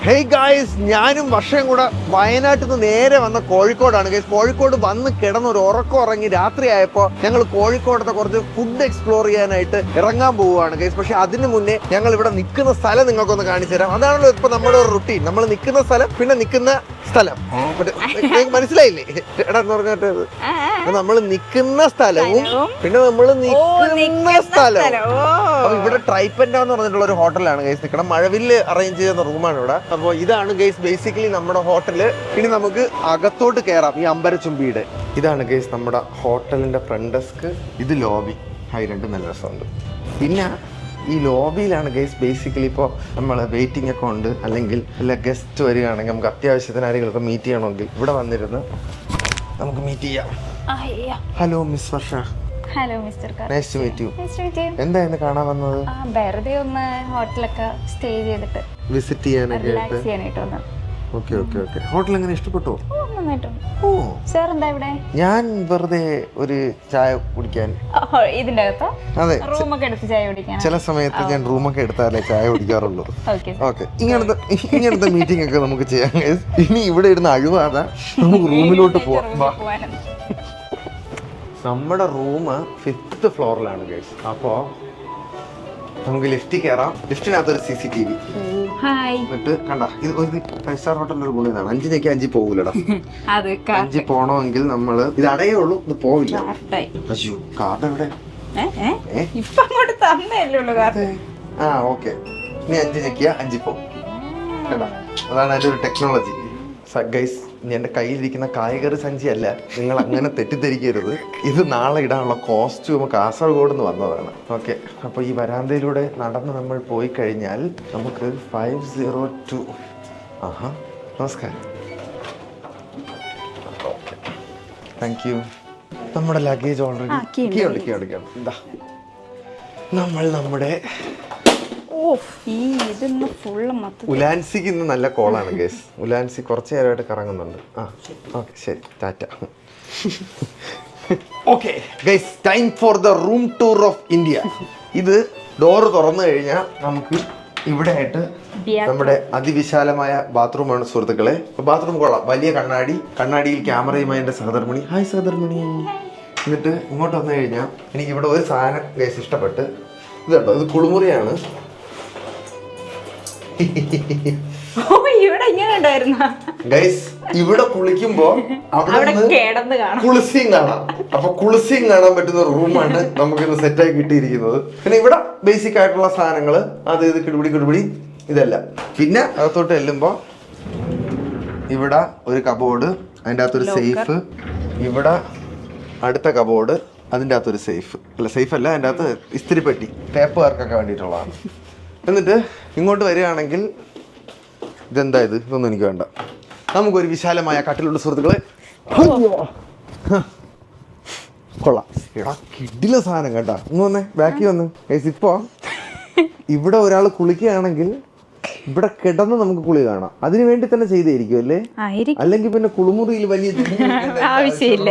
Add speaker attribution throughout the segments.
Speaker 1: Hey guys, ഞാനും വർഷയും കൂടെ വയനാട്ടിൽ നിന്ന് നേരെ വന്ന കോഴിക്കോടാണ് ഗൈസ്. കോഴിക്കോട് വന്ന് കിടന്ന് ഒരു ഉറക്കം ഉറങ്ങി രാത്രിയായപ്പോൾ ഞങ്ങൾ കോഴിക്കോടത്തെ കുറച്ച് ഫുഡ് എക്സ്പ്ലോർ ചെയ്യാനായിട്ട് ഇറങ്ങാൻ പോവുകയാണ് ഗൈസ്. പക്ഷെ അതിന് മുന്നേ ഞങ്ങൾ ഇവിടെ നിൽക്കുന്ന സ്ഥലം നിങ്ങൾക്കൊന്ന് കാണിച്ചു തരാം. അതാണല്ലോ ഇപ്പൊ നമ്മുടെ ഒരു റുട്ടീൻ. നമ്മൾ നിൽക്കുന്ന സ്ഥലം, പിന്നെ നിൽക്കുന്ന സ്ഥലം മനസ്സിലായില്ലേ? എടാ എന്ന് പറഞ്ഞിട്ട് നമ്മൾ നിൽക്കുന്ന സ്ഥലവും പിന്നെ നമ്മൾ നിൽക്കുന്ന സ്ഥലവും. അപ്പൊ ഇവിടെ ട്രൈപ്പൻഡ എന്ന് പറഞ്ഞിട്ടുള്ള ഒരു ഹോട്ടലാണ് ഗൈസ് നിൽക്കണം. മഴവില്ല് അറേഞ്ച് ചെയ്യുന്ന റൂമാണ് ഇവിടെ. അപ്പോൾ ഇതാണ് ഗൈസ് ബേസിക്കലി നമ്മുടെ ഹോട്ടല്. ഇനി നമുക്ക് അകത്തോട്ട് കയറാം. ഈ അമ്പരച്ചുംബിയുടെ ഇതാണ് ഗൈസ് നമ്മുടെ ഹോട്ടലിന്റെ ഫ്രണ്ട് ഡെസ്ക്. ഇത് ലോബി. ഹൈ, രണ്ട് നല്ല രസമുണ്ട്. പിന്നെ ഈ ലോബിയിലാണ് ഗൈസ് ബേസിക്കലി ഇപ്പോൾ നമ്മൾ വെയിറ്റിംഗ് ഒക്കെ ഉണ്ട്, അല്ലെങ്കിൽ വല്ല ഗസ്റ്റ് വരികയാണെങ്കിൽ നമുക്ക് അത്യാവശ്യത്തിന് ആരെങ്കിലുമൊക്കെ മീറ്റ് ചെയ്യണമെങ്കിൽ ഇവിടെ വന്നിരുന്ന് നമുക്ക് മീറ്റ് ചെയ്യാം. Hello miss Varsha.
Speaker 2: Hello mister
Speaker 1: nice to meet you. എന്തായിരുന്നു കാണാൻ വന്നത്?
Speaker 2: വെറുതെ ഒന്ന് ഹോട്ടലൊക്കെ സ്റ്റേ ചെയ്തിട്ട്
Speaker 1: വിസിറ്റ് ചെയ്യാനായിട്ട്. Okay okay okay. ഹോട്ടൽ എങ്ങനെ ഇഷ്ടപ്പെട്ടോ? ഓ,
Speaker 2: സാർ എന്താ ഇവിടെ?
Speaker 1: ഞാൻ വെറുതെ ഒരു ചായ കുടിക്കാൻ.
Speaker 2: ഇതിന്റെ അകത്തോ?
Speaker 1: അതെ,
Speaker 2: റൂമൊക്കെ എടുത്ത് ചായ കുടിക്കാൻ.
Speaker 1: ചില സമയത്ത് ഞാൻ റൂമൊക്കെ എടുത്താലേ ചായ കുടിക്കാറുള്ളൂ. ഓക്കെ, ഇങ്ങനത്തെ മീറ്റിംഗ് ഒക്കെ നമുക്ക് ചെയ്യാം. ഇനി ഇവിടെ ഇരുന്ന് അഴുവാതെ നമുക്ക് റൂമിലോട്ട് പോവാം. നമ്മുടെ റൂം 5th ഫ്ലോറിലാണ് ഗൈസ്. അപ്പോൾ നമുക്ക് ലിഫ്റ്റിൽ കയറാം. ലിഫ്റ്റിനകത്തൊരു CCTV. എന്നിട്ട് കണ്ട, ഇത് ഒരു 5 സ്റ്റാർ ഹോട്ടലിന്റെ ഒരു ഗുണം ഇതാണ്, 5 ഞെക്കി 5 പോകില്ലടാ. 5 പോണമെങ്കിൽ നമ്മള് ഇത് അടയേ ഉള്ളൂ, ഇത് പോവില്ല. അയ്യോ, കാർഡ് എവിടെ? ആ ഓക്കെ, ഇനി 5 ഞെക്കിയ 5 പോകും. കണ്ട, അതാണ് അതിന്റെ ഒരു ടെക്നോളജി ഗൈസ്. ഇനി എൻ്റെ കയ്യിലിരിക്കുന്ന കായികറി സഞ്ചിയല്ല, നിങ്ങൾ അങ്ങനെ തെറ്റിദ്ധരിക്കരുത്. ഇത് നാളെ ഇടാനുള്ള കോസ്റ്റ്യൂം കാസർഗോഡ് നിന്ന് വന്നതാണ്. ഓക്കെ, അപ്പോൾ ഈ വരാന്തയിലൂടെ നടന്ന് നമ്മൾ പോയി കഴിഞ്ഞാൽ നമുക്ക് 502. ആഹാ, നമസ്കാരം. Thank you. നമ്മുടെ ലഗേജ് ഓൾറെഡി ഇതാ. നമ്മൾ നമ്മുടെ ഉലാൻസിക്ക് ഇന്ന് നല്ല കോളാണ് ഗേസ്. ഉലാൻസി കുറച്ച് നേരമായിട്ട് കറങ്ങുന്നുണ്ട്. ആ ഓക്കെ, ശരി, Tata. Okay guys, time for the room tour of India. ഇത് ഡോറ് തുറന്നു കഴിഞ്ഞാൽ നമുക്ക് ഇവിടെ ആയിട്ട് നമ്മുടെ അതിവിശാലമായ ബാത്റൂമാണ് സുഹൃത്തുക്കളെ. ബാത്റൂം കൊള്ളാം, വലിയ കണ്ണാടിയിൽ ക്യാമറയുമായി എൻ്റെ സഹധർമ്മിണി. ഹായ് സഹധർമ്മിണി. എന്നിട്ട് ഇങ്ങോട്ട് വന്നു കഴിഞ്ഞാൽ എനിക്ക് ഇവിടെ ഒരു സാധനം ഗൈസ് ഇഷ്ടപ്പെട്ട്. ഇത് കേട്ടോ, ഇത് കുളിമുറിയാണ്. ഗൈസ്, ഇവിടെ കുളിക്കുമ്പോ അവിടെ കുളിസിയും കാണാം. അപ്പൊ കുളിസിയും കാണാൻ പറ്റുന്ന റൂമാണ് നമുക്കിന്ന് സെറ്റായി കിട്ടിയിരിക്കുന്നത്. പിന്നെ ഇവിടെ ബേസിക് ആയിട്ടുള്ള സാധനങ്ങള്, അത് ഇത് കിടുപിടി ഇതല്ല. പിന്നെ അകത്തോട്ട് ചെല്ലുമ്പോ ഇവിടെ ഒരു കബോർഡ്, അതിൻ്റെ അകത്തൊരു സേഫ്. ഇവിടെ അടുത്ത കബോർഡ്, അതിൻ്റെ അകത്തൊരു സേഫ്. അല്ല അതിൻ്റെ അകത്ത് ഇസ്തിരിപ്പെട്ടി, ടേപ്പുകാർക്കൊക്കെ വേണ്ടിയിട്ടുള്ളതാണ്. എന്നിട്ട് ഇങ്ങോട്ട് വരികയാണെങ്കിൽ ഇതെന്താ ഇതൊന്നും എനിക്ക് വേണ്ട. നമുക്കൊരു വിശാലമായ കട്ടിലുള്ള സുഹൃത്തുക്കളെ. കൊള്ളാം, എടാ കിടില സാധനം കേട്ടാ. ഇന്ന് വന്നേ, ബാക്കി വന്ന്. ഇപ്പോ ഇവിടെ ഒരാൾ കുളിക്കുകയാണെങ്കിൽ ഇവിടെ കിടന്ന് നമുക്ക് കുളി കാണാം. അതിനു വേണ്ടി തന്നെ ചെയ്തായിരിക്കും അല്ലേ? അല്ലെങ്കിൽ പിന്നെ കുളിമുറിയിൽ വലിയ
Speaker 2: ആവശ്യമില്ല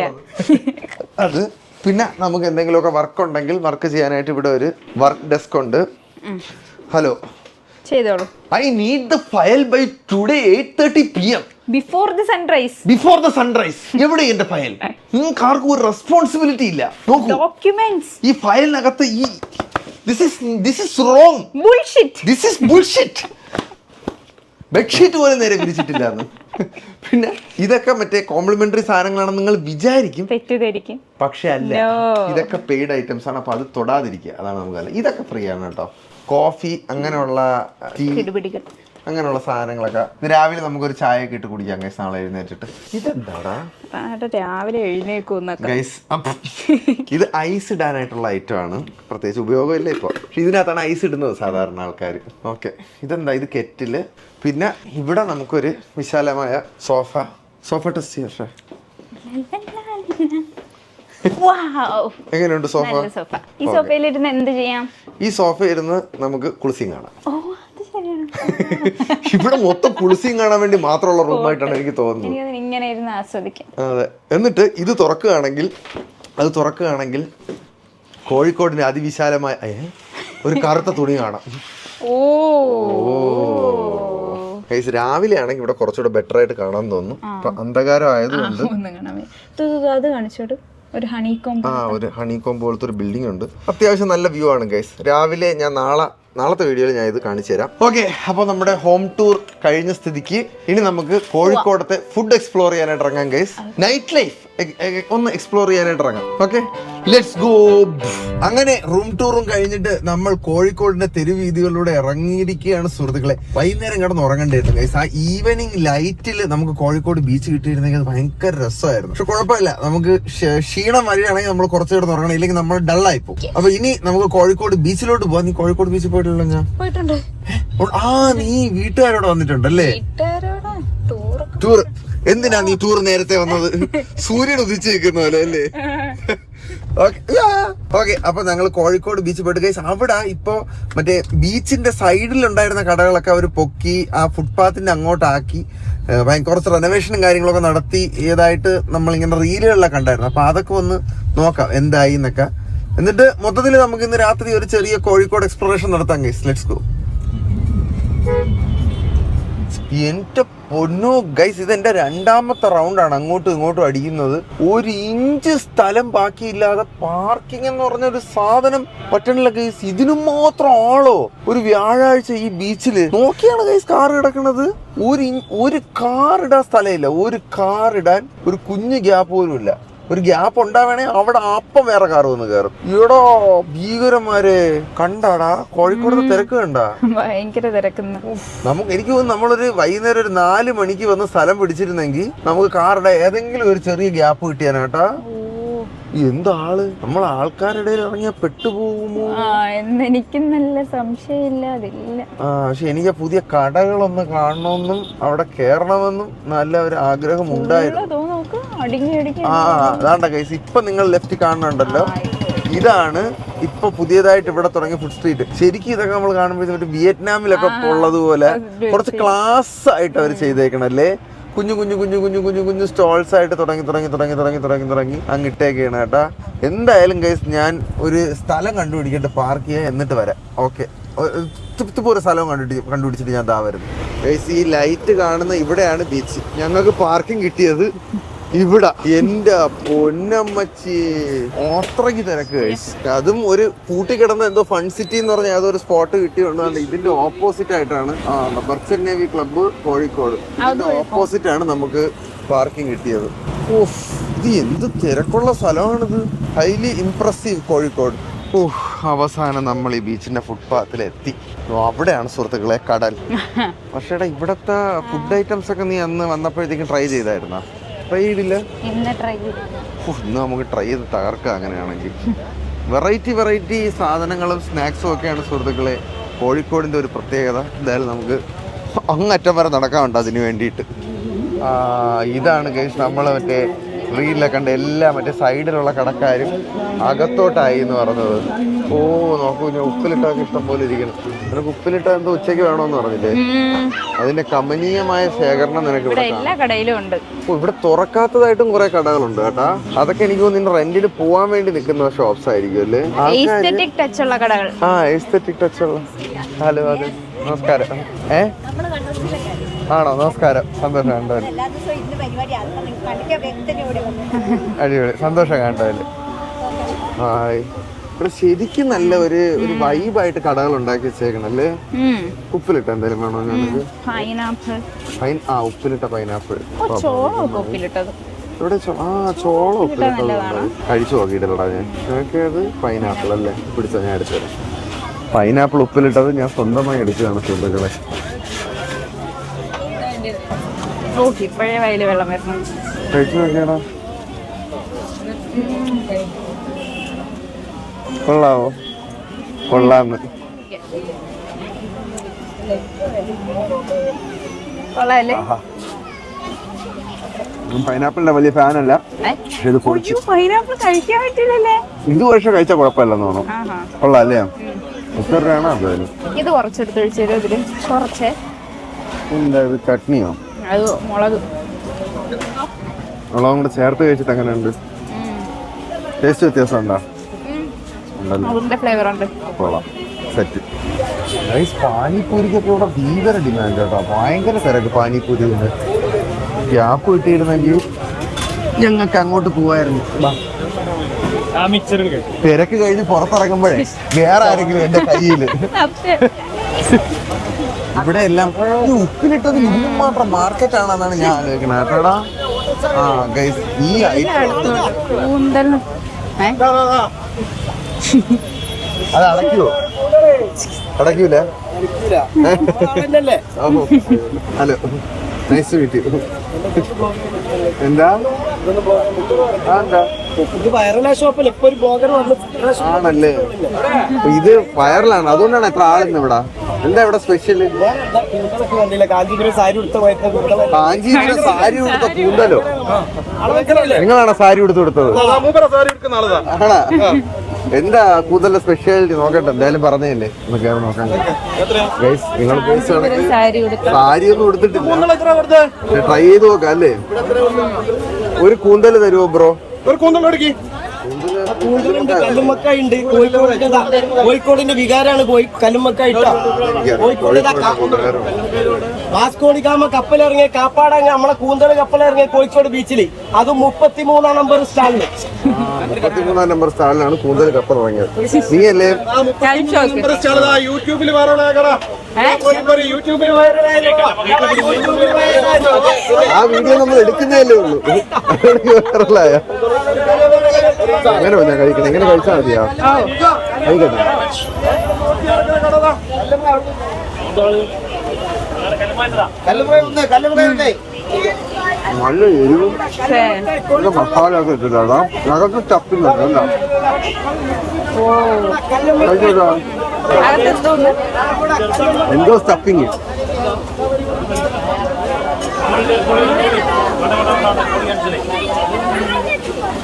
Speaker 1: അത്. പിന്നെ നമുക്ക് എന്തെങ്കിലുമൊക്കെ വർക്ക് ഉണ്ടെങ്കിൽ വർക്ക് ചെയ്യാനായിട്ട് ഇവിടെ ഒരു വർക്ക് ഡെസ്ക് ഉണ്ട്. ഹലോ,
Speaker 2: ചെയ്തോളൂ.
Speaker 1: I need the file by today 8:30 PM.
Speaker 2: Before the sunrise.
Speaker 1: എവിടെ എന്റെ ഫയൽ? നിങ്ങൾക്ക് ആർക്കും ഒരു റെസ്പോൺസിബിലിറ്റി ഇല്ല. നോക്കൂ,
Speaker 2: documents.
Speaker 1: ഈ ഫയലിനകത്ത് ഈ this is wrong. Bullshit. Bedsheet പോലും നേരെ വിരിച്ചിട്ടില്ലാന്ന്. പിന്നെ ഇതൊക്കെ മറ്റേ കോംപ്ലിമെന്ററി സാധനങ്ങളാണെന്ന് നിങ്ങൾ വിചാരിക്കും,
Speaker 2: തെറ്റിദ്ധരിക്കും.
Speaker 1: പക്ഷെ അല്ല, ഇതൊക്കെ പെയ്ഡ് ഐറ്റംസ് ആണ്. അപ്പൊ അത് തൊടാതിരിക്കുക, അതാണ് നമുക്ക്. ഇതൊക്കെ ഫ്രീ ആണ് കേട്ടോ. കോഫി, അങ്ങനെയുള്ള ടീ, അങ്ങനെയുള്ള സാധനങ്ങളൊക്കെ രാവിലെ നമുക്കൊരു ചായ ഒക്കെ ഇട്ട് കുടിക്കാം ഗൈസ്, നാളെ എഴുന്നേറ്റിട്ട്. ഇതെന്താടാ
Speaker 2: രാവിലെ എഴുന്നേൽക്കുന്ന
Speaker 1: ഗൈസ്? ഇത് ഐസ് ഇടാനായിട്ടുള്ള ഐറ്റം ആണ്, പ്രത്യേകിച്ച് ഉപയോഗമില്ല ഇപ്പോൾ. പക്ഷെ ഇതിനകത്താണ് ഐസ് ഇടുന്നത് സാധാരണ ആൾക്കാർ. ഓക്കെ, ഇതെന്താ? ഇത് കെറ്റില്. പിന്നെ ഇവിടെ നമുക്കൊരു വിശാലമായ സോഫ ടെസ്റ്റ് ചെയ്യാം. പക്ഷേ എങ്ങനെയുണ്ട് സോഫ?
Speaker 2: ഈ സോഫയിലിരുന്ന് എന്ത് ചെയ്യാം?
Speaker 1: ഈ സോഫ ഇരുന്ന് നമുക്ക് കുളിസിയും കാണാം. ഇവിടെ മൊത്തം കുളിസിയും കാണാൻ വേണ്ടി മാത്രമുള്ള റൂമായിട്ടാണ് എനിക്ക് തോന്നുന്നത്.
Speaker 2: ഇങ്ങനെ ഇരുന്ന് ആസ്വദിക്കാം.
Speaker 1: അതെ. എന്നിട്ട് ഇത് തുറക്കുകയാണെങ്കിൽ കോഴിക്കോടിന്റെ അതിവിശാലമായ ഒരു കറുത്ത തുണി കാണാം. ഗൈസ് രാവിലെ ആണെങ്കിൽ ഇവിടെ കുറച്ചുകൂടെ ബെറ്റർ ആയിട്ട് കാണാൻ തോന്നുന്നു. ഇപ്പൊ അന്ധകാരം ആയതുകൊണ്ട്
Speaker 2: അത് കാണിച്ചോട് ഒരു
Speaker 1: ഹണികോം പോലത്തെ ഒരു ബിൽഡിംഗ് ഉണ്ട്. അത്യാവശ്യം നല്ല വ്യൂ ആണ് ഗൈസ്. രാവിലെ ഞാൻ നാളത്തെ വീഡിയോയിൽ ഞാൻ ഇത് കാണിച്ചു തരാം. ഓക്കെ, അപ്പോൾ നമ്മുടെ ഹോം ടൂർ കഴിഞ്ഞ സ്ഥിതിക്ക് ഇനി നമുക്ക് കോഴിക്കോടത്തെ ഫുഡ് എക്സ്പ്ലോർ ചെയ്യാനായിട്ട് ഇറങ്ങാം ഗൈസ്. നൈറ്റ് ലൈഫ് ഒന്ന് എക്സ്പ്ലോർ ചെയ്യാനായിട്ട് ഇറങ്ങാം. Okay, let's go. അങ്ങനെ റൂം ടൂറും കഴിഞ്ഞിട്ട് നമ്മൾ കോഴിക്കോടിന്റെ തെരുവീതികളിലൂടെ ഇറങ്ങിയിരിക്കുകയാണ് സുഹൃത്തുക്കളെ. വൈകുന്നേരം കിടന്ന് ഉറങ്ങണ്ടായിരുന്നു ഗൈസ്. ആ ഈവനിങ് ലൈറ്റിൽ നമുക്ക് കോഴിക്കോട് ബീച്ച് കിട്ടിയിരുന്നെങ്കിൽ അത് ഭയങ്കര രസമായിരുന്നു. പക്ഷെ കുഴപ്പമില്ല, നമുക്ക് ക്ഷീണം വരികയാണെങ്കിൽ നമ്മൾ കുറച്ച് കിടന്ന് ഉറങ്ങണം, ഇല്ലെങ്കിൽ നമ്മൾ ഡള്ളായി പോകും. അപ്പൊ ഇനി നമുക്ക് കോഴിക്കോട് ബീച്ചിലോട്ട് പോവാം. നീ കോഴിക്കോട് ബീച്ചിൽ പോയിട്ടുണ്ടല്ലോ? ഞാൻ
Speaker 2: പോയിട്ടുണ്ട്.
Speaker 1: നീ വീട്ടുകാരോട് വന്നിട്ടുണ്ടല്ലേ ടൂർ? എന്തിനാ നീ ടൂർ നേരത്തെ വന്നത്? സൂര്യൻ ഉദിച്ചു നിൽക്കുന്ന പോലെ അല്ലേ? ഓക്കെ, അപ്പൊ ഞങ്ങൾ കോഴിക്കോട് ബീച്ച് പോയിട്ട് ഗൈസ്, അവിടെ ഇപ്പൊ മറ്റേ ബീച്ചിന്റെ സൈഡിൽ ഉണ്ടായിരുന്ന കടകളൊക്കെ അവർ പൊക്കി ആ ഫുട്പാത്തിന്റെ അങ്ങോട്ടാക്കി കുറച്ച് റെനോവേഷനും കാര്യങ്ങളൊക്കെ നടത്തി ഏതായിട്ട് നമ്മളിങ്ങനെ റീലുകളിലൊക്കെ കണ്ടായിരുന്നു. അപ്പൊ അതൊക്കെ ഒന്ന് നോക്കാം എന്തായി എന്നൊക്കെ. എന്നിട്ട് മൊത്തത്തിൽ നമുക്ക് ഇന്ന് രാത്രി ഒരു ചെറിയ കോഴിക്കോട് എക്സ്പ്ലോറേഷൻ നടത്താം ഗൈസ്. Let's go. എന്റെ പൊന്നോ ഗൈസ്, ഇതെന്റെ രണ്ടാമത്തെ റൗണ്ടാണ് അങ്ങോട്ടും ഇങ്ങോട്ടും അടിക്കുന്നത്. 1 ഇഞ്ച് സ്ഥലം ബാക്കിയില്ലാതെ പാർക്കിംഗ് എന്ന് പറഞ്ഞ ഒരു സാധനം പറ്റണില്ല ഗൈസ്. ഇതിനും മാത്രം ആളോ? ഒരു വ്യാഴാഴ്ച ഈ ബീച്ചില് നോക്കിയാണ് ഗൈസ് കാർ കിടക്കുന്നത്. ഒരു കാർ ഇടാൻ സ്ഥലമില്ല. ഒരു കാർ ഇടാൻ ഒരു കുഞ്ഞു ഗ്യാപ്പ് പോലും ഇല്ല. ഒരു ഗ്യാപ്പ് ഉണ്ടാവണേ അവിടെ അപ്പം വേറെ കാർ വന്ന് കയറും. ഈടോ ഭീകരന്മാരെ കണ്ടാടാ കോഴിക്കോട് തിരക്ക് കണ്ടാ?
Speaker 2: ഭയങ്കര തിരക്കുന്നു.
Speaker 1: എനിക്ക് തോന്നുന്നു നമ്മളൊരു വൈകുന്നേരം ഒരു 4 മണിക്ക് വന്ന് സ്ഥലം പിടിച്ചിരുന്നെങ്കിൽ നമുക്ക് കാറുടെ ഏതെങ്കിലും ഒരു ചെറിയ ഗ്യാപ്പ് കിട്ടിയാനാട്ടാ. എന്താള് നമ്മൾ ആൾക്കാരുടെ ഇറങ്ങിയ പെട്ടുപോകുമോ
Speaker 2: എനിക്ക് നല്ല സംശയമില്ലാതില്ല.
Speaker 1: പക്ഷെ എനിക്ക് പുതിയ കടകളൊന്ന് കാണണമെന്നും അവിടെ കേറണമെന്നും നല്ല ഒരു ആഗ്രഹം ഉണ്ടായിരുന്നു. അതാണ്ട ഗൈസ്, ഇപ്പൊ നിങ്ങൾ ലെഫ്റ്റ് കാണുന്നുണ്ടല്ലോ, ഇതാണ് ഇപ്പൊ പുതിയതായിട്ട് ഇവിടെ തുടങ്ങിയ ഫുഡ് സ്ട്രീറ്റ്. ശരിക്കും ഇതൊക്കെ നമ്മൾ കാണുമ്പോൾ വിയറ്റ്നാമിലൊക്കെ ഉള്ളതുപോലെ കുറച്ച് ക്ലാസ് ആയിട്ട് അവർ ചെയ്തേക്കണല്ലേ. കുഞ്ഞു കുഞ്ഞു കുഞ്ഞു കുഞ്ഞു കുഞ്ഞു കുഞ്ഞു സ്റ്റോൾസ് ആയിട്ട് തുടങ്ങി അങ്ങിട്ടേക്കാണ് കേട്ടാ. എന്തായാലും ഗൈസ്, ഞാൻ ഒരു സ്ഥലം കണ്ടുപിടിക്കട്ടെ പാർക്ക് ചെയ്യാൻ, എന്നിട്ട് വരാം. ഓക്കെ, ഒരു സ്ഥലം കണ്ടുപിടിച്ചിട്ട് ഞാൻ ദാ വരുന്നു ഗൈസ്. ഈ ലൈറ്റ് കാണുന്ന ഇവിടെയാണ് ബീച്ച്. ഞങ്ങൾക്ക് പാർക്കിംഗ് കിട്ടിയത് ഇവിടെ. എന്റെ പൊന്നമ്മച്ചി, അത്രയ്ക്ക് തിരക്ക് ഗൈസ്. അതും ഒരു കൂട്ടിക്കിടന്ന എന്തോ ഫൺ സിറ്റി എന്ന് പറഞ്ഞ ഏതൊരു സ്പോട്ട് കിട്ടിയുണ്ട്. ഇതിന്റെ ഓപ്പോസിറ്റ് ആയിട്ടാണ് മെർച്ചന്റ് നേവി ക്ലബ്ബ് കോഴിക്കോട്. ഇതിന്റെ ഓപ്പോസിറ്റ് ആണ് നമുക്ക് പാർക്കിംഗ് കിട്ടിയത്. ഓഹ്, ഇത് എന്ത് തിരക്കുള്ള സ്ഥലമാണിത്. Highly impressive Kozhikode. അവസാനം നമ്മൾ ഈ ബീച്ചിന്റെ ഫുട്പാത്തിലെത്തി. അവിടെയാണ് സുഹൃത്തുക്കളെ കടൽ. പക്ഷേ ഇവിടത്തെ ഫുഡ് ഐറ്റംസ് ഒക്കെ നീ അന്ന് വന്നപ്പോഴത്തേക്കും ട്രൈ ചെയ്തായിരുന്നാ? ട്രൈ ചെയ്തില്ല? ഇന്ന് നമുക്ക് ട്രൈ ചെയ്ത് തകർക്കാം. അങ്ങനെയാണെങ്കിൽ വെറൈറ്റി സാധനങ്ങളും സ്നാക്സും ഒക്കെയാണ് സുഹൃത്തുക്കളെ കോഴിക്കോടിൻ്റെ ഒരു പ്രത്യേകത. എന്തായാലും നമുക്ക് അങ്ങറ്റം വരെ നടക്കാറുണ്ട് അതിന് വേണ്ടിയിട്ട്. ഇതാണ് ഗൈസ് നമ്മൾ മറ്റേ റീലിലൊക്കെ കണ്ട എല്ലാ മറ്റേ സൈഡിലുള്ള കടക്കാരും അകത്തോട്ടായി എന്ന് പറഞ്ഞത്. നോക്കൂ, ഞാൻ ഉപ്പിലിട്ടൊക്കെ ഇഷ്ടം പോലെ ഇരിക്കണം. നിനക്ക് ഉപ്പിലിട്ട എന്തോ ഉച്ചയ്ക്ക് വേണമെന്ന് പറഞ്ഞില്ലേ? അതിന്റെ കമനീയമായ ശേഖരണം നിനക്ക് ഇവിടെ
Speaker 2: എല്ലാ കടയിലും ഉണ്ട്.
Speaker 1: ഇവിടെ തുറക്കാത്തതായിട്ടും കുറെ കടകളുണ്ട് കേട്ടാ. അതൊക്കെ എനിക്ക് തോന്നുന്നു റെന്റിന് പോവാൻ വേണ്ടി നിൽക്കുന്ന ഷോപ്സ് ആയിരിക്കും അല്ലേ?
Speaker 2: എസ്തെറ്റിക് ടച്ച് ഉള്ള കടകൾ.
Speaker 1: എസ്തെറ്റിക് ടച്ച് ഉള്ള. ഹലോ, അതെ, നമസ്കാരം. ആണോ? നമസ്കാരം, സന്തോഷം കണ്ടതിൽ. അടിപൊളി, സന്തോഷം കണ്ടതില്. ഹായ്. ഇവിടെ ശരിക്കും നല്ല ഒരു വൈബായിട്ട് കടകൾ ഉണ്ടാക്കി വെച്ചേക്കണല്ലേ. ഉപ്പിലിട്ട എന്തെങ്കിലും വേണോ ഞങ്ങൾക്ക്? ഉപ്പിലിട്ട പൈനാപ്പിൾ. ഇവിടെ ചോളം ഉപ്പിലിട്ടത് കഴിച്ചു നോക്കിയിട്ടില്ലടാ ഞാൻ. ഞങ്ങൾക്ക് അത് പൈനാപ്പിൾ അല്ലേ പിടിച്ച. ഞാൻ എടുത്തു തരാം. പൈനാപ്പിൾ ഉപ്പിലിട്ടത് ഞാൻ സ്വന്തമായി എടുത്തതാണ് സുഹൃത്തുക്കളെ.
Speaker 2: ഇപ്പോഴേ വയല് വെള്ളം വരണം.
Speaker 1: കഴിച്ചു നോക്കിയാടാ. കൊള്ളാവോ? കൊള്ളാന്ന്. പൈനാപ്പിളിന്റെ വലിയ ഫാനല്ല.
Speaker 2: പൈനാപ്പിൾ കഴിക്കാൻ പറ്റില്ലല്ലേ?
Speaker 1: ഇത് പക്ഷെ കഴിച്ചാൽ കുഴപ്പമില്ലെന്ന് തോന്നുന്നു. കൊള്ളാം അല്ലേ? എത്ര രൂപയാണോ അത്?
Speaker 2: ഇത് കുറച്ചെടുത്ത് കഴിച്ചു. ഇതില് കുറച്ച്
Speaker 1: ചട്നിയോ
Speaker 2: അത് മുളകും
Speaker 1: കൂടെ ചേർത്ത് കഴിച്ചിട്ട് എങ്ങനെയുണ്ട്? ടേസ്റ്റ് വ്യത്യാസം ഉണ്ടോ?
Speaker 2: ഫ്ലേവർ ഉണ്ട്.
Speaker 1: കൊള്ളാം, സെറ്റ്. പാനിപ്പൂരിക്കൊക്കെ ഇവിടെ ഭീകര ഡിമാൻഡ് കേട്ടോ, ഭയങ്കര തിരക്ക് പാനിപ്പൂരി. ഗ്യാപ്പ് കിട്ടിയിരുന്നെങ്കിൽ ഞങ്ങൾക്ക് അങ്ങോട്ട് പോവായിരുന്നു. തിരക്ക് കഴിഞ്ഞ് പുറത്തിറങ്ങുമ്പോഴേ വേറെ ആരെങ്കിലും എന്റെ കയ്യില്. ഇവിടെ എല്ലാം ഈ ഉപ്പിലിട്ടത് ഇന്നും മാത്രം മാർക്കറ്റ് ആണെന്നാണ് ഞാൻ ആലോചിക്കുന്നത് കേട്ടോടാ. ഗൈസ് ഈ അത് അടയ്ക്കുവോ? അടയ്ക്കൂല. Hello, nice to meet you. എന്താ ആണല്ലേ, ഇത് വൈറലാണ്, അതുകൊണ്ടാണ് എത്ര ആളിന്ന് ഇവിടെ. എന്താ ഇവിടെ സ്പെഷ്യല്? കാഞ്ചീപുരം സാരി ഉടുത്ത കൂന്തലോ? നിങ്ങളാണോ സാരി കൊടുത്തത്? ആണാ? എന്താ കൂന്തലിന്റെ സ്പെഷ്യാലിറ്റി നോക്കട്ടെ, എന്തായാലും പറഞ്ഞതല്ലേ, ഒന്ന് കയറി നോക്കാൻ. നിങ്ങൾ സാരി ഒന്നും കൊടുത്തിട്ടില്ല, ട്രൈ ചെയ്ത് നോക്കാം അല്ലേ? ഒരു കൂന്തല് തരുമോ ബ്രോ? ഒരു കൂന്തൽ
Speaker 3: കല്ലുമ്മക്കായുണ്ട്, കോഴിക്കോടിന്റെ വികാരാണ് കല്ലുമ്മക്കായ. വാസ്കോഡിഗാമ കപ്പലിറങ്ങിയ കാപ്പാടങ്ങ നമ്മളെ കൂന്തൽ കപ്പലിറങ്ങിയ കോഴിക്കോട് ബീച്ചില്, അത് 33 നമ്പർ സ്റ്റാളില്.
Speaker 1: 33 നമ്പർ സ്റ്റാളിലാണ് കൂന്തൽ കപ്പൽ ഇറങ്ങിയത്. നീ അല്ലേ യൂട്യൂബിൽ ആ വീഡിയോ നമ്മൾ എടുക്കുന്നതല്ലേ ഉള്ളൂ, വൈറലായ. അങ്ങനെ ഞാൻ കഴിക്കണം, എങ്ങനെ കഴിച്ചാൽ മതിയാ? കഴിക്കട്ടെ. നല്ല എരിവും മസാല ഒക്കെ ഇട്ടിട്ടാ അതൊക്കെ ചപ്പില്ല. എന്തോ സ്റ്റഫിങ്.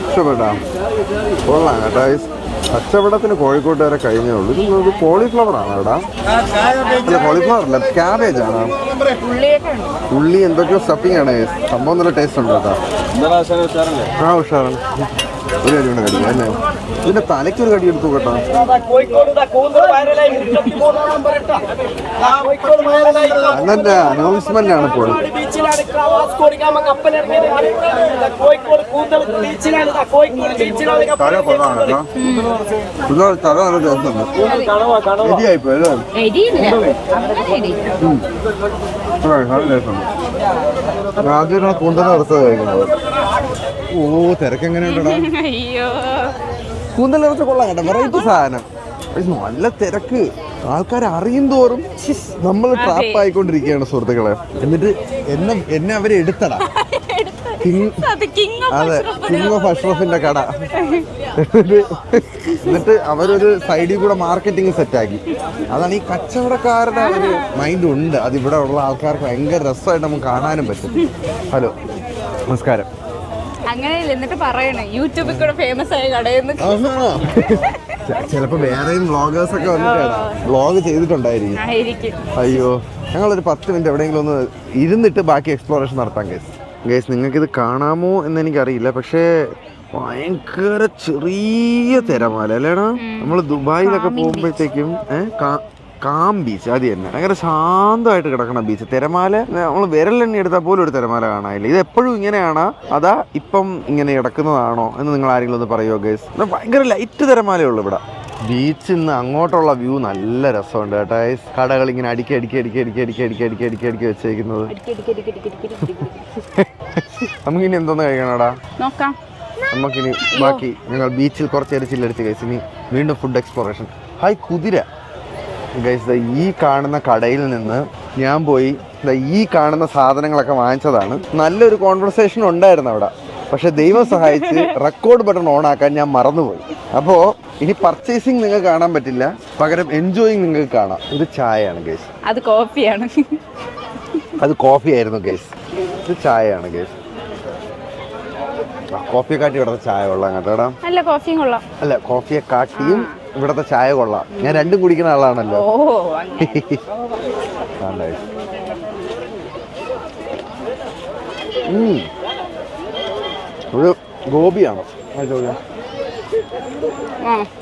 Speaker 1: ഇഷ്ടപ്പെട്ടാ? കൊള്ളാം കേട്ടോ. കച്ചവടത്തിന് കോഴിക്കോട്ടുകാരെ കഴിഞ്ഞേ ഉള്ളൂ. ഇത് കോളിഫ്ലവർ ആണ് എടാ. അല്ല, കോളിഫ്ലവർ അല്ല, ക്യാബേജ് ആണ്. ഉള്ളി എന്തൊക്കെയോ സ്റ്റഫിങ് ആണ്. സംഭവം നല്ല ടേസ്റ്റ് ഉണ്ട് കേട്ടോ. ഉഷാറാണ്. ഒരു കടി കൊണ്ട് കടിക്കാം അല്ലേ? ഇതിന്റെ തലയ്ക്കൊരു കടി എടുത്തു കേട്ടോ. അന്നെ അനൗൺസ്മെന്റ് ആണ് ഇപ്പോൾ. തല നല്ല ടേസ്റ്റ് ഉണ്ട്. എരിയായിപ്പോ അല്ലേ? ആദ്യം കൂന്തൽ ഇറച്ചി കഴിക്കുന്നത്. ഓ, തിരക്കെങ്ങനെയുണ്ടോ? കൂന്തൽ ഇറച്ചി കൊള്ളാം കേട്ടോ, വെറൈറ്റി സാധനം. നല്ല തിരക്ക്, ആൾക്കാർ അറിയും തോറും നമ്മൾ ട്രാപ്പ് ആയിക്കൊണ്ടിരിക്കുകയാണ് സുഹൃത്തുക്കളെ. എന്നിട്ട് എന്നെ അവരെ എടുത്തടാ. അതെ, കിങ് ഓഫ് അഷ്റഫിന്റെ കട. എന്നിട്ട് അവരൊരു സൈഡിൽ കൂടെ മാർക്കറ്റിംഗ് സെറ്റാക്കി. അതാണ് ഈ കച്ചവടക്കാരുടെ ഒരു മൈൻഡ് ഉണ്ട്. അതിവിടെ ഉള്ള ആൾക്കാർക്ക് ഭയങ്കര രസമായിട്ട് നമുക്ക് കാണാനും പറ്റും. ഹലോ, നമസ്കാരം.
Speaker 2: അങ്ങനെയല്ല, എന്നിട്ട് പറയണേ യൂട്യൂബിൽ കൂടെ ഫേമസ് ആയ കടയെന്ന്.
Speaker 1: ചിലപ്പോ വേറെയും വ്ളോഗേഴ്സ് ഒക്കെ വന്നിട്ട് വ്ളോഗ് ചെയ്തിട്ടുണ്ടായിരിക്കും. അയ്യോ, ഞങ്ങളൊരു 10 മിനിറ്റ് എവിടെയെങ്കിലും ഒന്ന് ഇരുന്നിട്ട് ബാക്കി എക്സ്പ്ലോറേഷൻ നടത്താം ഗൈസ്. നിങ്ങൾക്കിത് കാണാമോ എന്ന് എനിക്കറിയില്ല, പക്ഷേ ഭയങ്കര ചെറിയ തിരമാല അല്ലേടാ. നമ്മൾ ദുബായിലൊക്കെ പോകുമ്പോഴത്തേക്കും കാം ബീച്ച്, അത് തന്നെ ഭയങ്കര ശാന്തമായിട്ട് കിടക്കണ ബീച്ച്. തിരമാല നമ്മൾ വിരലെണ്ണി എടുത്താൽ പോലും ഒരു തിരമാല കാണാനില്ല. ഇത് എപ്പോഴും ഇങ്ങനെയാണോ അതാ ഇപ്പം ഇങ്ങനെ കിടക്കുന്നതാണോ എന്ന് നിങ്ങൾ ആരെങ്കിലും ഒന്ന് പറയുമോ ഗൈസ്? ഭയങ്കര ലൈറ്റ് തിരമാലയുള്ളൂ ഇവിടെ. ബീച്ചിൽ നിന്ന് അങ്ങോട്ടുള്ള വ്യൂ നല്ല രസമുണ്ട് കേട്ടോ. കടകൾ ഇങ്ങനെ അടുക്കി വെച്ചേക്കുന്നത്. നമുക്കിനി എന്തോന്ന് കഴിക്കണടാ? നമുക്കിനി ബാക്കി ഞങ്ങൾ ബീച്ചിൽ കുറച്ച് നേരം ചില്ലടിച്ച് കഴിച്ച് ഇനി വീണ്ടും ഫുഡ് എക്സ്പ്ലോറേഷൻ. ഹായ് കുതിര ഗൈസ്. ഈ കാണുന്ന കടയിൽ നിന്ന് ഞാൻ പോയി ഈ കാണുന്ന സാധനങ്ങളൊക്കെ വാങ്ങിച്ചതാണ്. നല്ലൊരു കോൺവെർസേഷൻ ഉണ്ടായിരുന്നു അവിടെ. പക്ഷെ ദൈവം സഹായിച്ച് റെക്കോർഡ് ബട്ടൺ ഓൺ ആക്കാൻ ഞാൻ മറന്നുപോയി. അപ്പോൾ ഇനി പർച്ചേസിങ് നിങ്ങൾക്ക് കാണാൻ പറ്റില്ല, പകരം എൻജോയിങ് നിങ്ങൾക്ക് കാണാം. ഇത് ചായയാണ് ഗൈസ്.
Speaker 2: അത് കോഫിയാണ്.
Speaker 1: അത് കോഫി ആയിരുന്നു ഗൈസ്. ഇത് ചായയാണ് ഗൈസ്. കോഫിയെ കാട്ടി ഇവിടുത്തെ ചായ കൊള്ളാം കേട്ടോടാ.
Speaker 2: അല്ല, കോഫിയും കൊള്ളാം. അല്ല,
Speaker 1: കോഫിയെ കാട്ടിയും ഇവിടുത്തെ ചായ കൊള്ളാം. ഞാൻ രണ്ടും കുടിക്കുന്ന ആളാണല്ലോ. ഒരു ഗോപിയാണോ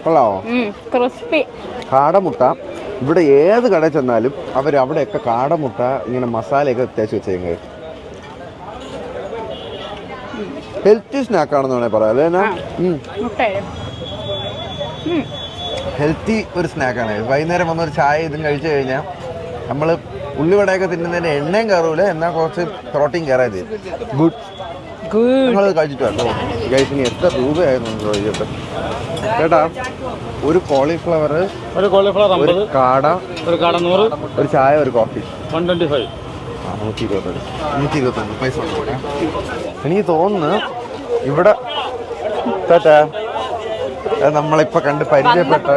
Speaker 1: കൊള്ളാമോ? കാടമുട്ട, ഇവിടെ ഏത് കടയിൽ ചെന്നാലും അവർ അവിടെയൊക്കെ കാടമുട്ട ഇങ്ങനെ മസാലയൊക്കെ തേച്ച് വെച്ചേക്കുന്നത്. ഹെൽത്തി സ്നാക്കാണെന്ന് വേണേൽ പറയാം അല്ലേ? ഹെൽത്തി ഒരു സ്നാക്കാണ്. വൈകുന്നേരം വന്നൊരു ചായ ഇതും കഴിച്ചു കഴിഞ്ഞാൽ നമ്മൾ ഉള്ളിവടയൊക്കെ തിന്നുന്നതിന് എണ്ണയും കയറൂല, എന്നാൽ കുറച്ച് പ്രോട്ടീൻ കയറാൻ ചെയ്യും. ഗുഡ്. ഞങ്ങളത് കഴിച്ചിട്ട് കേട്ടോ ഗൈസിന് എത്ര രൂപയായിരുന്നു ചോദിച്ചിട്ട് ചേട്ടാ. ഒരു കോളിഫ്ലവർ, ഒരു കാട, ഒരു 100, ഒരു ചായ, ഒരു കോഫി 125. 125 പൈസ. എനിക്ക് തോന്നുന്നു ഇവിടെ നമ്മളിപ്പോ കണ്ട് പരിചയപ്പെട്ട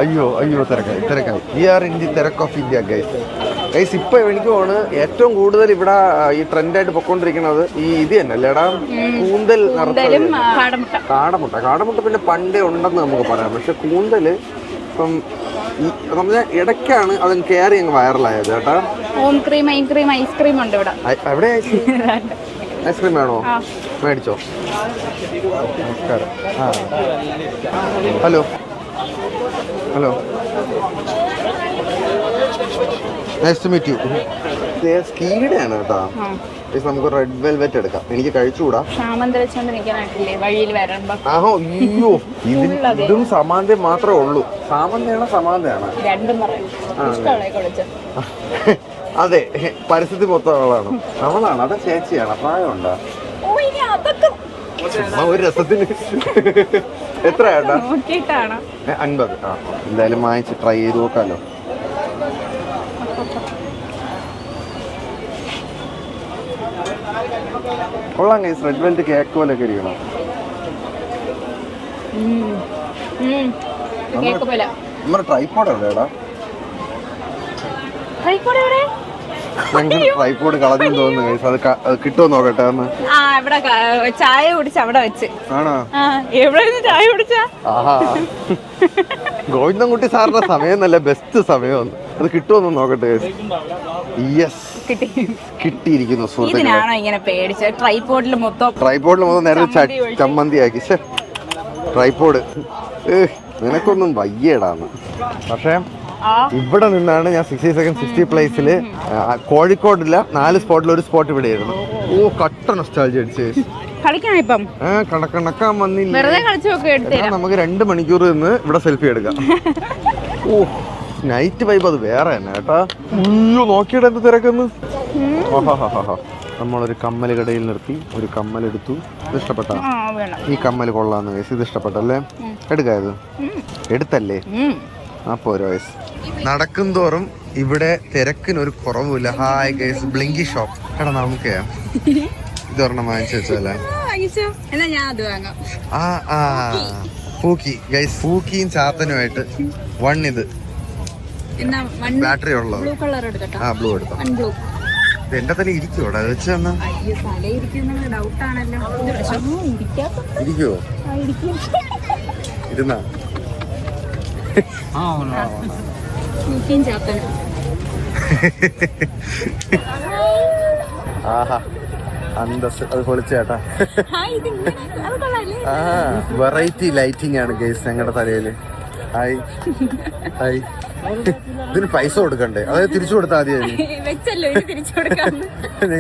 Speaker 1: അയ്യോ തിരക്കായി. വി ആർ ഇൻ ദി തിരക്ക് ഓഫ് ഇന്ത്യ ഗൈസ്. ഇപ്പൊ എനിക്ക് തോന്നുന്നു ഏറ്റവും കൂടുതൽ ഇവിടെ ഈ ട്രെൻഡായിട്ട് പൊക്കോണ്ടിരിക്കുന്നത് ഈ ഇത് തന്നെ അല്ലേടാ, കൂന്തൽ കാടമുട്ട പിന്നെ പണ്ടേ ഉണ്ടെന്ന് നമുക്ക് പറയാം. പക്ഷെ കൂന്തല് ഇപ്പം നമ്മുടെ ഇടയ്ക്കാണ് അത് കയറി അങ്ങ് വൈറലായത് കേട്ടാ.
Speaker 2: ഐസ്ക്രീം ഉണ്ട് ഇവിടെ.
Speaker 1: എവിടെ ഐസ്ക്രീം വേണോ? മേടിച്ചോ. നമസ്കാരം. Hello nice to meet you. സ്കീഡയാണ് കേട്ടോ. നമുക്ക് റെഡ് വെൽവെറ്റ് എടുക്കാം. എനിക്ക് കഴിച്ചുകൂടാ. ആഹോ അയ്യോ, ഇതും സമാന്തം മാത്രമേ ഉള്ളൂ. സമാന്തയാണ് അതെ. പരിസ്ഥിതി മൊത്തം അവളാണ്. അതാ ചേച്ചിയാണ്. പ്രായമുണ്ടോ? ഒരു രസത്തിന് എത്രയാട്ടാ? 50. എന്തായാലും വാങ്ങിച്ച് ട്രൈ ചെയ്ത് നോക്കാലോ. കൊള്ളാം ഗൈസ്. റെഡ് വെൽറ്റ് കേക്ക് പോലെയൊക്കെ ഇരിക്കണം. നമ്മുടെ ട്രൈപോഡ് എവിടെയാടാ? ട്രൈപോഡ് കളഞ്ഞു തോന്നുന്നു ഗൈസ്. അത് കിട്ടുമോ നോക്കട്ടെ ഒന്ന്.
Speaker 2: ചായ കുടിച്ച് അവിടെ വെച്ച്.
Speaker 1: ആണോ?
Speaker 2: എവിടെ ചായ കുടിച്ചാ? ആഹാ,
Speaker 1: ഗോവിന്ദൻകുട്ടി സാറിന്റെ സമയം നല്ല ബെസ്റ്റ് സമയം. അത് കിട്ടുമോ നോക്കട്ടെ ഗൈസ്. യെസ്, കിട്ടിയിരിക്കുന്നു. ട്രൈപോഡിൽ മൊത്തം നേരെ ചമ്മന്തിയാക്കി. ട്രൈപോഡ് നിനക്കൊന്നും വയ്യേടാന്ന്. പക്ഷേ ഇവിടെ നിന്നാണ് ഞാൻ 60 സെക്കൻഡ് 60 പ്ലേസിൽ കോഴിക്കോടില്ല 4 സ്പോട്ടിൽ ഒരു സ്പോട്ട് ഇവിടെ ആയിരുന്നു. ഓ കട്ട നൊസ്റ്റാൾജി അടിച്ച് കണക്കാൻ വന്നില്ല. നമുക്ക് 2 മണിക്കൂർ നിന്ന് ഇവിടെ സെൽഫി എടുക്കാം. ഓ നൈറ്റ് വൈബ് അത് വേറെ തന്നെ കേട്ടാ. അയ്യോ നോക്കിയിട്ട് എന്ത് തിരക്കുന്നു. നമ്മളൊരു കമ്മൽ കടയിൽ നിർത്തി ഒരു കമ്മലെടുത്തു. ഇത് ഇഷ്ടപ്പെട്ട? ഈ കമ്മൽ കൊള്ളാന്ന് വയസ്സ്. ഇത് ഇഷ്ടപ്പെട്ടല്ലേ? എടുക്കാത് എടുത്തല്ലേ? അപ്പോ ഒരു വയസ്സ്. നടക്കും തോറും ഇവിടെ തിരക്കിനൊരു കുറവില്ല. Hi guys, Blinky shop. എടാ നമുക്ക് ഇതൊരെണ്ണം വാങ്ങിച്ചു വെച്ചല്ലേ? പൂക്കി ഗൈസ്, പൂക്കിയും ചാത്തനുമായിട്ട് ഇത് ബാറ്ററി ഉള്ളത്. ബ്ലൂ എടുത്തോ. എന്റെ തന്നെ ഇരിക്കുവോടാ വെച്ച് തന്നാ? ഇരിക്കുവോ? ഇരുന്നാ ആഹാ അന്തസ്. അത് പൊളിച്ചേട്ടാ. വെറൈറ്റി ലൈറ്റിംഗ് ആണ് ഗൈസ് ഞങ്ങളുടെ തലയില്. Hi hi. ഇതിന് പൈസ കൊടുക്കണ്ടേ? അതായത് തിരിച്ചു കൊടുത്താൽ മതി.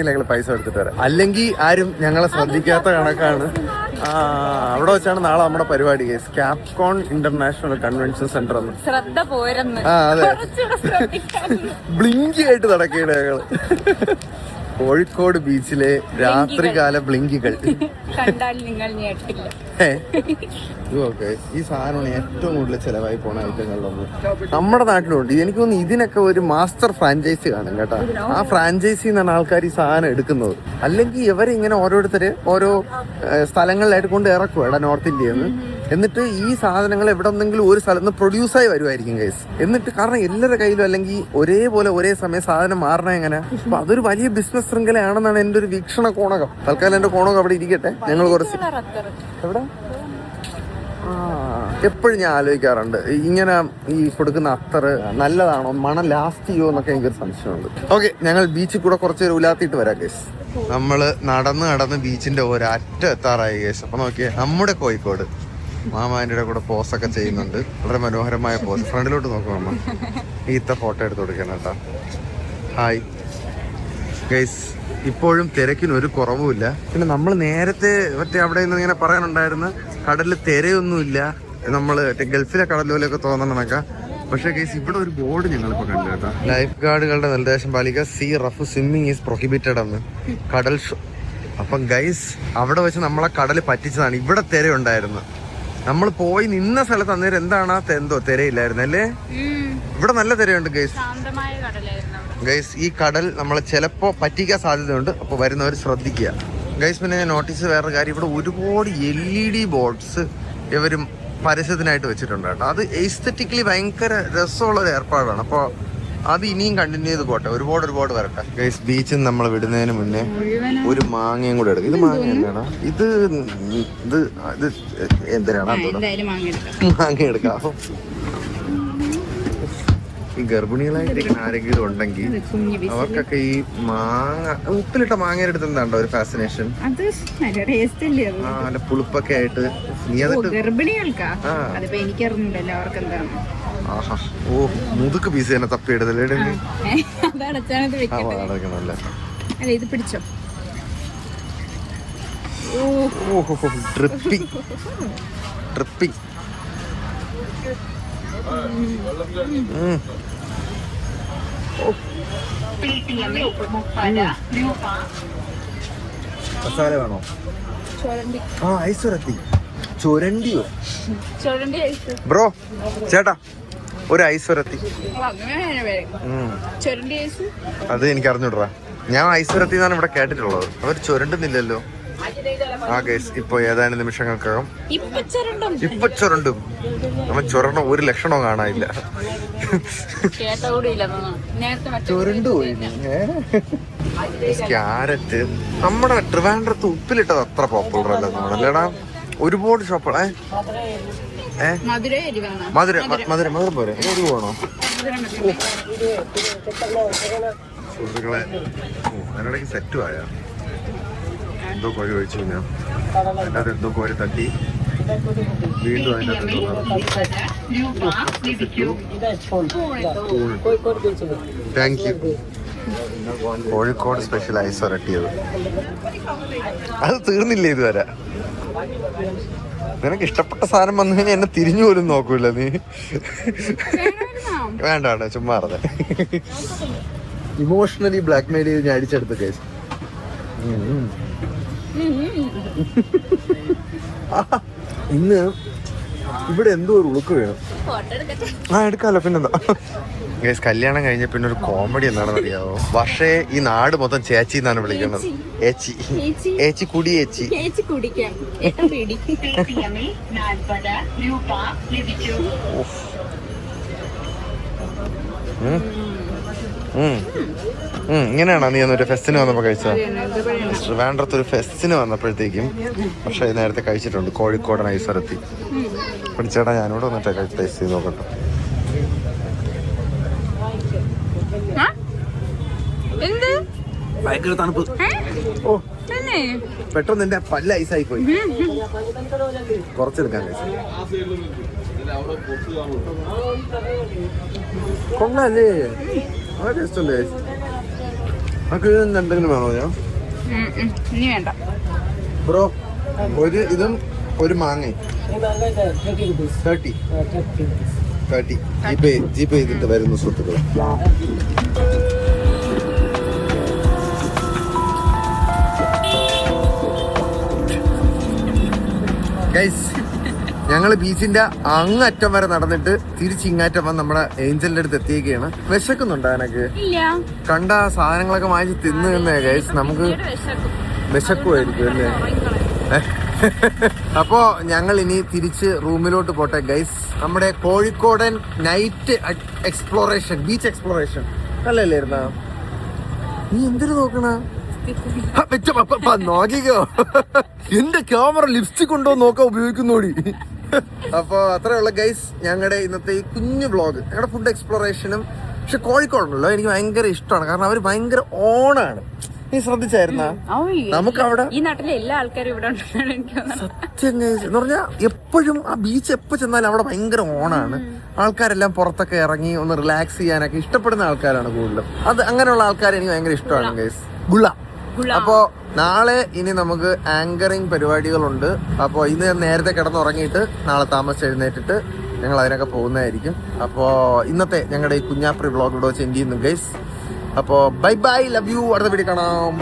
Speaker 1: ഞങ്ങൾ പൈസ എടുത്തിട്ട് വരാം. അല്ലെങ്കിൽ ആരും ഞങ്ങളെ ശ്രദ്ധിക്കാത്ത കണക്കാണ്. അവിടെ വെച്ചാണ് നാളെ നമ്മുടെ പരിപാടി ഗൈസ്. ക്യാപ്കോൺ international convention centre. അതെ, ബ്ലിങ്കി ആയിട്ട് നടക്കുകയാണ് ഞങ്ങള്. കോഴിക്കോട് ബീച്ചിലെ രാത്രികാല ബ്ലിങ്കികൾ
Speaker 2: കണ്ടാൽ നിങ്ങൾ ഞെട്ടില്ല.
Speaker 1: ഈ സാധനമാണ് ഏറ്റവും കൂടുതൽ ചെലവായി പോണ ഐറ്റങ്ങളിലൊന്നും നമ്മുടെ നാട്ടിലുണ്ട്. എനിക്ക് തോന്നുന്നു ഇതിനൊക്കെ ഒരു മാസ്റ്റർ ഫ്രാഞ്ചൈസി കാണും കേട്ടോ. ആ ഫ്രാഞ്ചൈസി എന്നാണ് ആൾക്കാർ ഈ സാധനം എടുക്കുന്നത്. അല്ലെങ്കിൽ ഇവരിങ്ങനെ ഓരോരുത്തര് ഓരോ സ്ഥലങ്ങളിലായിട്ട് കൊണ്ട് ഇറക്കും ഇവിടെ നോർത്ത് ഇന്ത്യയിൽ നിന്ന്. എന്നിട്ട് ഈ സാധനങ്ങൾ എവിടെ നിന്നെങ്കിലും ഒരു സ്ഥലത്ത് നിന്ന് പ്രൊഡ്യൂസായി വരുമായിരിക്കും ഗൈസ്. എന്നിട്ട് കാരണം എല്ലാവരുടെ കയ്യിലും അല്ലെങ്കിൽ ഒരേപോലെ ഒരേ സമയം സാധനം മാറണ എങ്ങനെ. അപ്പൊ അതൊരു വലിയ ബിസിനസ് ശൃംഖലയാണെന്നാണ് എൻ്റെ ഒരു വീക്ഷണ കോണകം. തൽക്കാലം എൻ്റെ കോണകം അവിടെ ഇരിക്കട്ടെ. ഞങ്ങൾ കുറച്ച് എവിടെ എപ്പോഴും ഞാൻ ആലോചിക്കാറുണ്ട് ഇങ്ങനെ ഈ കൊടുക്കുന്ന അത്തറ് നല്ലതാണോ, മണം ലാസ്റ്റ് ചെയ്യുമോ എന്നൊക്കെ എനിക്കൊരു സംശയമുണ്ട്. ഓക്കെ, ഞങ്ങൾ ബീച്ചിൽ കൂടെ കുറച്ച് ഉലാത്തിയിട്ട് വരാം ഗൈസ്. നമ്മള് നടന്ന് ബീച്ചിന്റെ ഒരറ്റം എത്താറായി ഗൈസ്. അപ്പൊ നോക്കിയേ, നമ്മുടെ കോഴിക്കോട് മാമാൻ്റെ കൂടെ പോസൊക്കെ ചെയ്യുന്നുണ്ട്. വളരെ മനോഹരമായ പോസ്. ഫ്രണ്ടിലോട്ട് നോക്കാം അമ്മ. ഈത്ത ഫോട്ടോ എടുത്ത് കൊടുക്കണം കേട്ടോ. ഹായ് ഗൈസ്, ഇപ്പോഴും തിരക്കിനൊരു കുറവുമില്ല. പിന്നെ നമ്മൾ നേരത്തെ മറ്റേ അവിടെ നിന്ന് ഇങ്ങനെ പറയാനുണ്ടായിരുന്നു കടലിൽ തിരയൊന്നുമില്ല, നമ്മൾ ഗൾഫിലെ കടലിലൊക്കെ തോന്നണമെന്നൊക്കെ. പക്ഷേ ഗൈസ് ഇവിടെ ഒരു ബോർഡ് ഞങ്ങളിപ്പോൾ കണ്ടു കേട്ടോ. ലൈഫ് ഗാർഡുകളുടെ നിർദ്ദേശം പാലിക്കുക, sea rough swimming is prohibited എന്ന്. കടൽ അപ്പം ഗൈസ് അവിടെ വെച്ച് നമ്മളെ കടൽ പറ്റിച്ചതാണ്. ഇവിടെ തിരയുണ്ടായിരുന്നു. നമ്മൾ പോയി നിന്ന സ്ഥലത്ത് അന്നേരം എന്താണ് എന്തോ തിരയില്ലായിരുന്നു അല്ലേ? ഇവിടെ നല്ല തിരയുണ്ട് ഗൈസ്. ഗൈസ് ഈ കടൽ നമ്മളെ ചിലപ്പോൾ പറ്റിക്കാൻ സാധ്യതയുണ്ട്. അപ്പോൾ വരുന്നവർ ശ്രദ്ധിക്കുക ഗൈസ്. പിന്നെ ഞാൻ നോട്ടീസ് വേറെ കാര്യം, ഇവിടെ ഒരുപാട് LED ബോർഡ്സ് ഇവരും പരസ്യത്തിനായിട്ട് വെച്ചിട്ടുണ്ട് കേട്ടോ. അത് എസ്തെറ്റിക്കലി ഭയങ്കര രസമുള്ളൊരു ഏർപ്പാടാണ്. അപ്പോൾ അത് ഇനിയും കണ്ടിന്യൂ ചെയ്ത് പോട്ടെ, ഒരുപാട് വരട്ടെ ഗൈസ്. ബീച്ചിൽ നമ്മൾ വിടുന്നതിന് മുന്നേ ഒരു മാങ്ങയും കൂടെ എടുക്കും. ഇത് മാങ്ങ എന്താണ്? ഇത് എന്തിനാണ് മാങ്ങ എടുക്കാം. ഈ ഗർഭിണികളായിട്ടിരിക്കുന്ന ആരെങ്കിലും ഉണ്ടെങ്കിൽ അവർക്കൊക്കെ ഈ മാങ്ങ ഉപ്പിലിട്ട മാങ്ങയുടെ അടുത്ത് എന്താണ്ടോ ഒരു ഫാസിനേഷൻ. നല്ല പുളിപ്പൊക്കെ ആയിട്ട് നീ ആഹാ. ഓ മുതുക്ക് പീസ് തന്നെ തപ്പിയെടുത്തല്ലേ?
Speaker 2: ഇത് പിടിച്ചോ.
Speaker 1: ട്രിപ്പിംഗ് മസാല വേണോ? ആ ഐസുരത്തി ചുരണ്ടിയോ ബ്രോ? ചേട്ടാ ഒരു ഐസുരത്തി. അത് എനിക്ക് അറിഞ്ഞൂടാ. ഞാൻ ഐസുരത്തി എന്നാണ് ഇവിടെ കേട്ടിട്ടുള്ളത്. അവർ ചുരണ്ടുന്നില്ലല്ലോ. ആ ഗൈസ് ഇപ്പൊ ഏതാനും നിമിഷങ്ങൾക്കകം ഇപ്പൊ ചുരണ്ടും. നമ്മ ചുരണ്ട ഒരു ലക്ഷണവും കാണാനില്ല. ചുരണ്ടു പോയി. ക്യാരറ്റ് നമ്മുടെ ട്രിവാൻഡ്രത്ത് ഉപ്പിലിട്ടത് അത്ര പോപ്പുലർ അല്ല നമ്മളല്ലേടാ. ഒരുപാട് ഷോപ്പുകൾ മധുര പോരെ ഒരു പോണോ സുഹൃത്തുക്കളെ? അതിനിടയ്ക്ക് സെറ്റും ആയ എന്തോ കോഴി ഒഴിച്ചു ഞാൻ അതിനകത്ത് എന്തോ കോഴി തട്ടി വീണ്ടും അതിനകത്ത് thank you. Kozhikode special ice വരട്ടിയത്. അത് തീർന്നില്ലേ ഇതുവരെ? നിനക്ക് ഇഷ്ടപ്പെട്ട സാധനം വന്നു കഴിഞ്ഞാൽ എന്നെ തിരിഞ്ഞു പോലും നോക്കൂല നീ. വേണ്ട ചുമ്മാ അറിഞ്ഞ ഇമോഷണലി ബ്ലാക്ക് മെയിൽ ചെയ്ത് ഞാൻ അടിച്ചെടുത്ത കേസ്. ഇന്ന് ഇവിടെ എന്തോ ഒരു ഉളുക്ക് വേണം. ആ എടുക്കാമല്ലോ. പിന്നെന്താ ഗൈസ്, കല്യാണം കഴിഞ്ഞ പിന്നെ ഒരു കോമഡി എന്താണെന്ന് അറിയാവോ? പക്ഷേ ഈ നാട് മൊത്തം ചേച്ചി എന്നാണ് വിളിക്കുന്നത്. ഏച്ചി ഏച്ചി കുടി ഏച്ചി. ഇങ്ങനെയാണോ നീ ഒന്നൊരു ഫെസ്റ്റിന് വന്നപ്പോ കഴിച്ചത്? ട്രിവാൻഡ്രത്ത് ഒരു ഫെസ്റ്റിന് വന്നപ്പോഴത്തേക്കും പക്ഷെ നേരത്തെ കഴിച്ചിട്ടുണ്ട് കോഴിക്കോടൻ ഐസറത്തി. പിടിച്ചേട്ടാ ഞാനിവിടെ വന്നിട്ട് ടേസ്റ്റ് ചെയ്ത് നോക്കട്ടെ. ഭയങ്കര തണുപ്പ്. ഓ പെട്ടെന്ന് എന്റെ പല്ല് ഐസായി പോയി. കുറച്ചെടുക്കാൻ കഴിച്ചു. കൊള്ളാല്ലേ? ടേസ്റ്റ് ഉണ്ട്. നമുക്ക് എന്തെങ്കിലും വേണോ? ഞാൻ ബ്രോ ഒരു ഇതും ഒരു മാങ്ങ 30 ജിപേ ചെയ്തിട്ട് വരുന്നു സുഹൃത്തുക്കളെ. ഗൈസ് ഞങ്ങൾ ബീച്ചിന്റെ അങ്ങറ്റം വരെ നടന്നിട്ട് തിരിച്ചിങ്ങാറ്റം വന്ന് നമ്മുടെ ഏഞ്ചലിന്റെ അടുത്ത് എത്തിയൊക്കെയാണ്. വിശക്കുന്നുണ്ടോ എനക്ക്? കണ്ട സാധനങ്ങളൊക്കെ വാങ്ങിച്ച് തിന്നു തന്നേ ഗൈസ്. നമുക്ക് വിശക്കുമായിരിക്കും അല്ലേ? അപ്പോ ഞങ്ങൾ ഇനി തിരിച്ച് റൂമിലോട്ട് പോട്ടെ ഗൈസ്. നമ്മുടെ കോഴിക്കോടൻ നൈറ്റ് എക്സ്പ്ലോറേഷൻ, ബീച്ച് എക്സ്പ്ലോറേഷൻ അല്ലല്ലായിരുന്ന? നീ എന്തിനു നോക്കണ? നോക്കിക്കോ, എന്റെ ക്യാമറ ലിപ്സ്റ്റിക് ഉണ്ടോ നോക്കാൻ ഉപയോഗിക്കുന്നോടി. അപ്പൊ അത്രയുള്ള ഗൈസ് ഞങ്ങളുടെ ഇന്നത്തെ ഈ കുഞ്ഞു വ്ളോഗ്, ഞങ്ങളുടെ ഫുഡ് എക്സ്പ്ലോറേഷനും. പക്ഷെ കോഴിക്കോടുണ്ടല്ലോ എനിക്ക് ഭയങ്കര ഇഷ്ടമാണ്. കാരണം അവർ ഭയങ്കര ഓണാണ്. നീ ശ്രദ്ധിച്ചായിരുന്ന നമുക്ക് അവിടെ
Speaker 2: ഈ നാട്ടിലെ എല്ലാ ആൾക്കാരും ഇവിടെ ഉണ്ടെന്നാണ് എനിക്ക് തോന്നുന്നത്.
Speaker 1: സത്യം എന്ന് പറഞ്ഞാൽ എപ്പോഴും ആ ബീച്ച് എപ്പോ ചെന്നാലും അവിടെ ഭയങ്കര ഓണാണ്. ആൾക്കാരെല്ലാം പുറത്തൊക്കെ ഇറങ്ങി ഒന്ന് റിലാക്സ് ചെയ്യാനൊക്കെ ഇഷ്ടപ്പെടുന്ന ആൾക്കാരാണ് കൂടുതലും. അത് അങ്ങനെയുള്ള ആൾക്കാരെ എനിക്ക് ഭയങ്കര ഇഷ്ടമാണ് ഗൈസ്. ഗുള. അപ്പോ നാളെ ഇനി നമുക്ക് ആങ്കറിങ് പരിപാടികളുണ്ട്. അപ്പോൾ ഇന്ന് നേരത്തെ കിടന്നുറങ്ങിയിട്ട് നാളെ താമസിച്ച് എഴുന്നേറ്റിട്ട് ഞങ്ങൾ അതിനൊക്കെ പോകുന്നതായിരിക്കും. അപ്പോൾ ഇന്നത്തെ ഞങ്ങളുടെ ഈ കുഞ്ഞാപ്രി വ്ളോഗ് ഇവിടെ വെച്ച് എൻഡ് ചെയ്യുന്നു ഗൈസ്. അപ്പോൾ ബൈ ബൈ, ലവ് യു, അടുത്ത വീഡിയോ കാണാം.